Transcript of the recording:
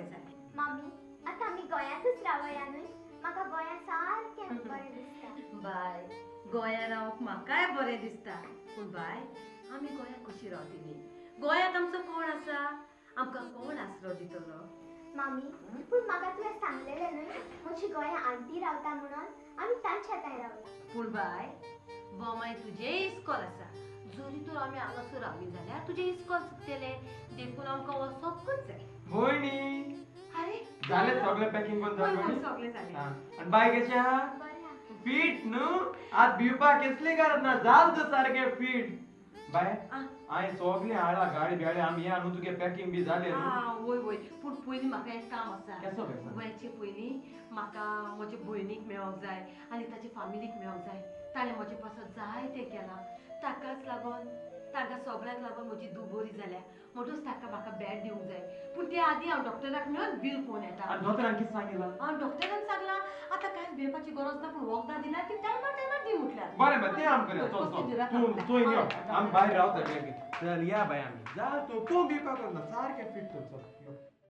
बरें जालें. मम्मी आतां आमी गोंयांतूच रावया न्हय. म्हाका गोंयांत सारकें बरें दिसता. बाय गोंया रावप म्हाकाय बरें दिसता. पूण बाय आमी गोंयांत कशी रावतली? गोंयांत आमचो कोण आसा? आमकां कोण आसरो दितलो? मम्मी पूण म्हाका तुवें सांगलेलें न्हय म्हजी गोंया आंटी रावता म्हणून. आमी तांच्या थंय रावया. पूण बाय बोमाय तुजें इस्कॉल आसा. जरी तर आमी हांगासर रावली जाल्यार तुजें इस्कॉल चुकतलें. देखून आमकां वचोंकूच जाय. भयणी अरे झालें सगळें पॅकिंग कोण होय, जालें होय, भयणी? सगळें जालें. आनी बाय कशें आहा? बरें आहा. फीट न्हू आज भिवपाक कसली गरज ना जाल तूं सारकें फीट. बाय हांवें सगळें हाडला गाडी बिडी आमी या न्हू तुगे पॅकिंग बी जालें न्हू. वय वय पूण पयलीं म्हाका एक काम आसा. केसो काय सांग? गोंयचे पयलीं म्हाका म्हजे भयणीक मेळोंक जाय आनी ताचे फॅमिलीक मेळोंक जाय. ताणें म्हजे पासत जायतें केलां. ताकाच लागून तांकां सगळ्यांक लागून म्हजी दूख बरी जाल्या. म्हणटूच ताका म्हाका बॅड दिवंक जाय. पूण ते आदीं हांव डॉक्टराक मेळून बील पळोवन येता. आनी डॉक्टरान कितें सांगिलां? हांव डॉक्टरान सांगलां आतां कांय भिवपाची गरज ना पूण वखदां दिल्यार ती टायमार टायमार दी म्हटल्यार. बरें बरें तें आम करया. चल चल तूं यो आमी भायर रावता बेगीन. चल या बाय आमी जा तूं भिवपाक ना सारकें फीट कर चल यो.